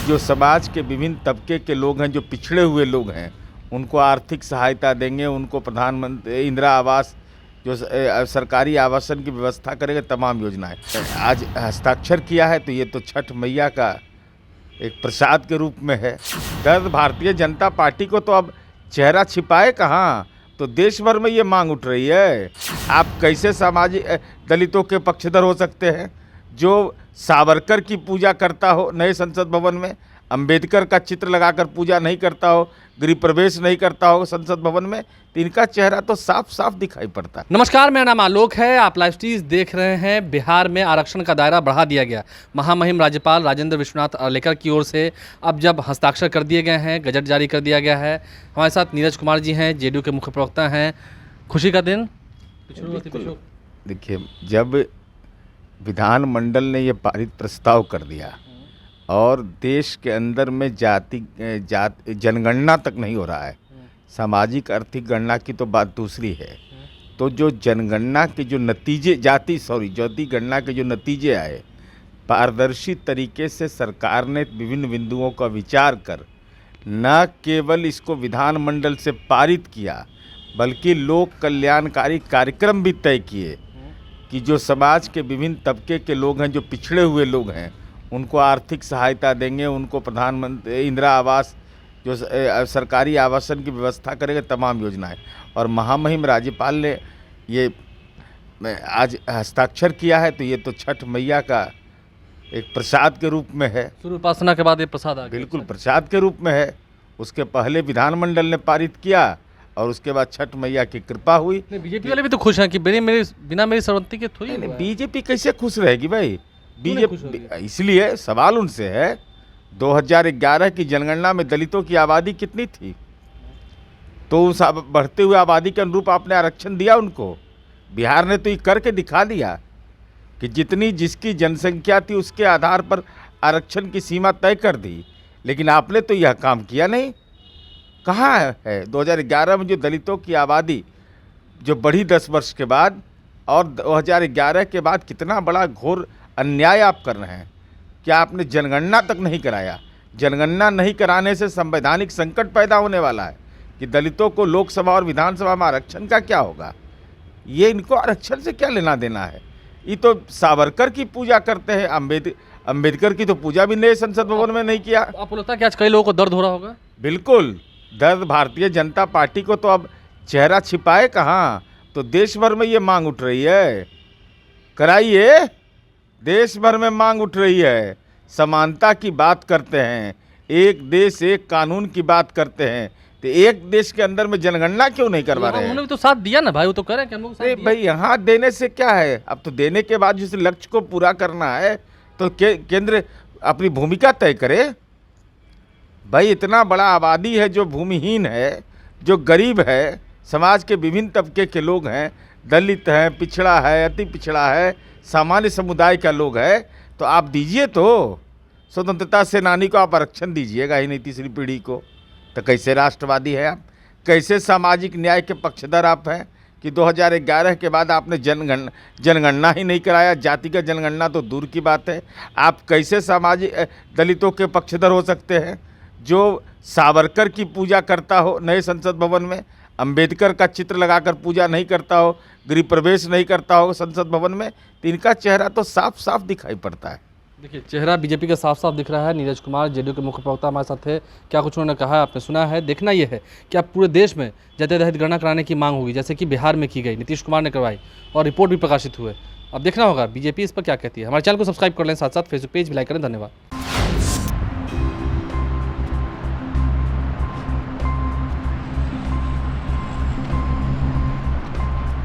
जो समाज के विभिन्न तबके के लोग हैं, जो पिछड़े हुए लोग हैं, उनको आर्थिक सहायता देंगे, उनको प्रधानमंत्री इंदिरा आवास जो सरकारी आवासन की व्यवस्था करेंगे, तमाम योजनाएं आज हस्ताक्षर किया है। तो ये तो छठ मैया का एक प्रसाद के रूप में है। दर्द भारतीय जनता पार्टी को तो अब चेहरा छिपाए कहाँ, तो देश भर में ये मांग उठ रही है। आप कैसे सामाजिक दलितों के पक्षधर हो सकते हैं जो सावरकर की पूजा करता हो नए संसद भवन में, अंबेडकर का चित्र लगाकर पूजा नहीं करता हो, गृह प्रवेश नहीं करता हो संसद भवन में, तो इनका चेहरा तो साफ साफ दिखाई पड़ता है। नमस्कार, मेरा नाम आलोक है। आप लाइव स्ट्रीज देख रहे हैं। बिहार में आरक्षण का दायरा बढ़ा दिया गया। महामहिम राज्यपाल राजेंद्र विश्वनाथ अर्लेकर की ओर से अब जब हस्ताक्षर कर दिए गए हैं, गजट जारी कर दिया गया है। हमारे साथ नीरज कुमार जी हैं, जेडीयू के मुख्य प्रवक्ता हैं। खुशी का दिन। देखिए, जब विधानमंडल ने ये पारित प्रस्ताव कर दिया और देश के अंदर में जनगणना तक नहीं हो रहा है, सामाजिक आर्थिक गणना की तो बात दूसरी है, तो जो जनगणना के जो नतीजे जाति गणना के जो नतीजे आए, पारदर्शी तरीके से सरकार ने विभिन्न बिंदुओं का विचार कर न केवल इसको विधानमंडल से पारित किया, बल्कि लोक कल्याणकारी कार्यक्रम भी तय किए कि जो समाज के विभिन्न तबके के लोग हैं, जो पिछड़े हुए लोग हैं, उनको आर्थिक सहायता देंगे, उनको प्रधानमंत्री इंदिरा आवास जो सरकारी आवासन की व्यवस्था करेंगे, तमाम योजनाएं। और महामहिम राज्यपाल ने ये आज हस्ताक्षर किया है। तो ये तो छठ मैया का एक प्रसाद के रूप में है। सूर्य उपासना के बाद ये प्रसाद आ गया। बिल्कुल प्रसाद के रूप में है। उसके पहले विधानमंडल ने पारित किया और उसके बाद छठ मैया की कृपा हुई। बीजेपी वाले भी तो खुश हैं कि बिना मेरी सहमति के थोड़ी। बीजेपी कैसे खुश रहेगी भाई? बीजेपी इसलिए सवाल उनसे है, 2011 की जनगणना में दलितों की आबादी कितनी थी? तो उस बढ़ते हुए आबादी के अनुरूप आपने आरक्षण दिया उनको। बिहार ने तो ये करके दिखा दिया कि जिसकी जनसंख्या थी उसके आधार पर आरक्षण की सीमा तय कर दी, लेकिन आपने तो यह काम किया नहीं। कहाँ है 2011 में जो दलितों की आबादी जो बढ़ी 10 वर्ष के बाद, और 2011 के बाद कितना बड़ा घोर अन्याय आप कर रहे हैं। क्या आपने जनगणना तक नहीं कराया? जनगणना नहीं कराने से संवैधानिक संकट पैदा होने वाला है कि दलितों को लोकसभा और विधानसभा में आरक्षण का क्या होगा। ये इनको आरक्षण से क्या लेना देना है? ये तो सावरकर की पूजा करते हैं, अंबेडकर की तो पूजा भी नए संसद भवन में नहीं किया। आपको लगता है कि आज कई लोगों को दर्द हो रहा होगा? बिल्कुल, दर्द भारतीय जनता पार्टी को तो अब चेहरा छिपाए कहाँ, तो देश भर में ये मांग उठ रही है। कराइए, देश भर में मांग उठ रही है। समानता की बात करते हैं, एक देश एक कानून की बात करते हैं, तो एक देश के अंदर में जनगणना क्यों नहीं करवा रहे हैं? उन्होंने भी तो साथ दिया ना भाई, वो तो कह रहे हैं कि हम लोग साथ दिया। भाई यहाँ देने से क्या है? अब तो देने के बाद जिस लक्ष्य को पूरा करना है तो केंद्र अपनी भूमिका तय करे। भाई इतना बड़ा आबादी है जो भूमिहीन है, जो गरीब है, समाज के विभिन्न तबके के लोग हैं, दलित हैं, पिछड़ा है, अति पिछड़ा है, सामान्य समुदाय का लोग है, तो आप दीजिए। तो स्वतंत्रता सेनानी को आप आरक्षण दीजिएगा ही नहीं, तीसरी पीढ़ी को, तो कैसे राष्ट्रवादी है आप? कैसे सामाजिक न्याय के पक्षधर आप हैं कि 2011 के बाद आपने जनगणना ही नहीं कराया? जातिगत जनगणना तो दूर की बात है। आप कैसे सामाजिक दलितों के पक्षधर हो सकते हैं जो सावरकर की पूजा करता हो नए संसद भवन में, अंबेडकर का चित्र लगाकर पूजा नहीं करता हो, गृह प्रवेश नहीं करता हो संसद भवन में, तो इनका चेहरा तो साफ साफ दिखाई पड़ता है। देखिए, चेहरा बीजेपी का साफ साफ दिख रहा है। नीरज कुमार, जेडीयू के मुख्य प्रवक्ता हमारे साथ है। क्या कुछ उन्होंने कहा है आपने सुना है। देखना यह है कि अब पूरे देश में जाति रहित गणना कराने की मांग होगी, जैसे कि बिहार में की गई, नीतीश कुमार ने करवाई और रिपोर्ट भी प्रकाशित हुए। अब देखना होगा बीजेपी इस पर क्या कहती है। हमारे चैनल को सब्सक्राइब कर लें, साथ साथ फेसबुक पेज भी लाइक करें। धन्यवाद।